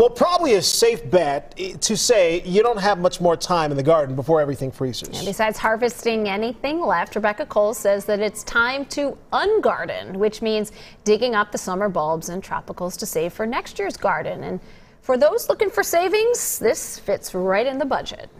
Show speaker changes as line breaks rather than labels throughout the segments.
Well, probably a safe bet to say you don't have much more time in the garden before everything freezes.
And besides harvesting anything left, Rebecca Kolls says that it's time to ungarden, which means digging up the summer bulbs and tropicals to save for next year's garden. And for those looking for savings, this fits right in the budget.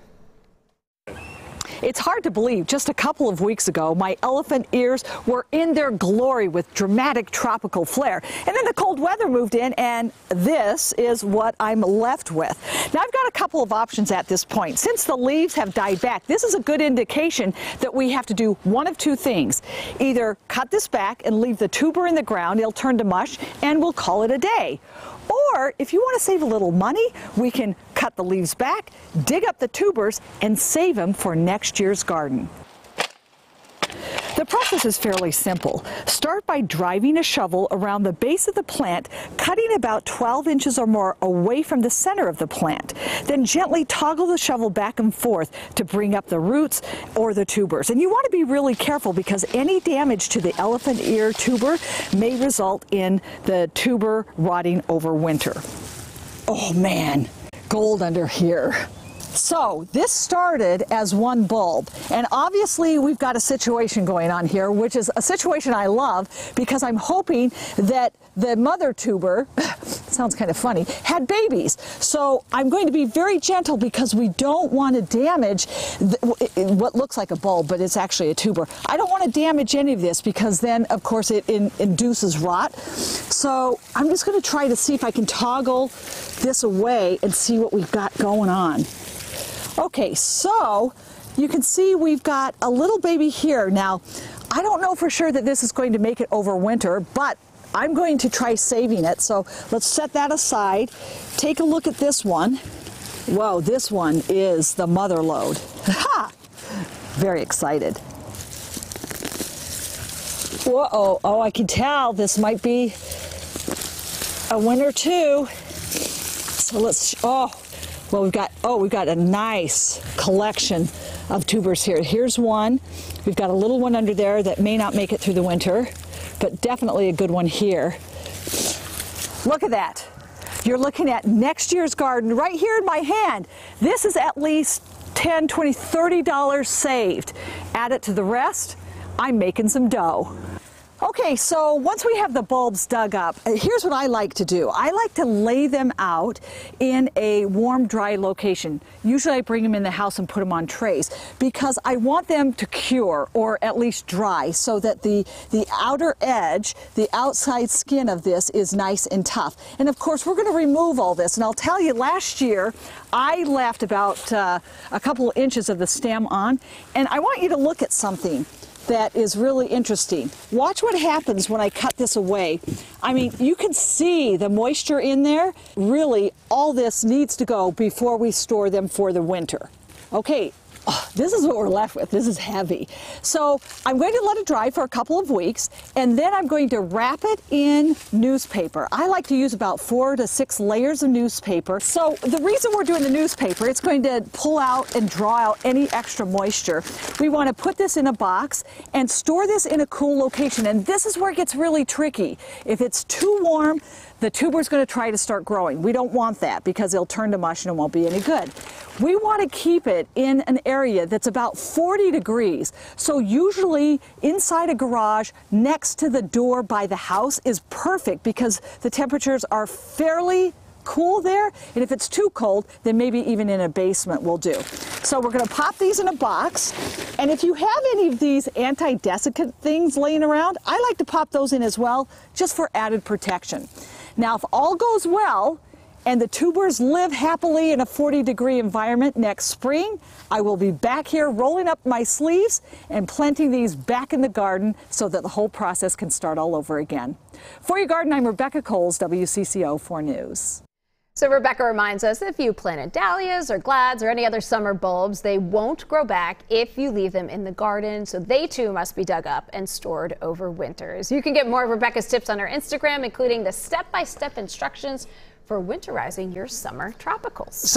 It's hard to believe just a couple of weeks ago, my elephant ears were in their glory with dramatic tropical flair. And then the cold weather moved in, and this is what I'm left with. Now, I've got a couple of options at this point. Since the leaves have died back, this is a good indication that we have to do one of two things. Either cut this back and leave the tuber in the ground, it'll turn to mush, and we'll call it a day. Or if you want to save a little money, we can cut the leaves back, dig up the tubers, and save them for next year's garden. The process is fairly simple. Start by driving a shovel around the base of the plant, cutting about 12 inches or more away from the center of the plant. Then gently toggle the shovel back and forth to bring up the roots or the tubers. And you want to be really careful because any damage to the elephant ear tuber may result in the tuber rotting over winter. Oh man, gold under here. So this started as one bulb, and obviously we've got a situation going on here, which is a situation I love because I'm hoping that the mother tuber, sounds kind of funny, had babies. So I'm going to be very gentle because we don't want to damage what looks like a bulb, but it's actually a tuber. I don't want to damage any of this because then, of course, it induces rot. So I'm just going to try to see if I can toggle this away and see what we've got going on. Okay, so you can see we've got a little baby here. Now, I don't know for sure that this is going to make it over winter, but I'm going to try saving it. So let's set that aside. Take a look at this one. Whoa, this one is the mother load. Ha! Very excited. Whoa, oh, I can tell this might be a winner too. So let's, well, we've got a nice collection of tubers here. Here's one. We've got a little one under there that may not make it through the winter, but definitely a good one here. Look at that. You're looking at next year's garden right here in my hand. This is at least $10, $20, $30 saved. Add it to the rest, I'm making some dough. Okay, so once we have the bulbs dug up, here's what I like to do. I like to lay them out in a warm, dry location. Usually I bring them in the house and put them on trays because I want them to cure or at least dry so that the outer edge, the outside skin of this is nice and tough. And of course, we're going to remove all this. And I'll tell you, last year I left about a couple of inches of the stem on. And I want you to look at something that is really interesting. Watch what happens when I cut this away. I mean, you can see the moisture in there. Really, all this needs to go before we store them for the winter. Okay. This is what we're left with. This is heavy. So I'm going to let it dry for a couple of weeks, and then I'm going to wrap it in newspaper. I like to use about 4 to 6 layers of newspaper. So the reason we're doing the newspaper, it's going to pull out and draw out any extra moisture. We want to put this in a box and store this in a cool location, and this is where it gets really tricky. If it's too warm, the tuber's going to try to start growing. We don't want that because it'll turn to mush and it won't be any good. We want to keep it in an area that's about 40 degrees. So usually inside a garage next to the door by the house is perfect because the temperatures are fairly cool there. And if it's too cold, then maybe even in a basement will do. So we're going to pop these in a box. And if you have any of these anti-desiccant things laying around, I like to pop those in as well, just for added protection. Now, if all goes well and the tubers live happily in a 40-degree environment next spring, I will be back here rolling up my sleeves and planting these back in the garden so that the whole process can start all over again. For your garden, I'm Rebecca Kolls, WCCO 4 News.
So Rebecca reminds us if you planted dahlias or glads or any other summer bulbs, they won't grow back if you leave them in the garden. So they too must be dug up and stored over winters. You can get more of Rebecca's tips on her Instagram, including the step-by-step instructions for winterizing your summer tropicals.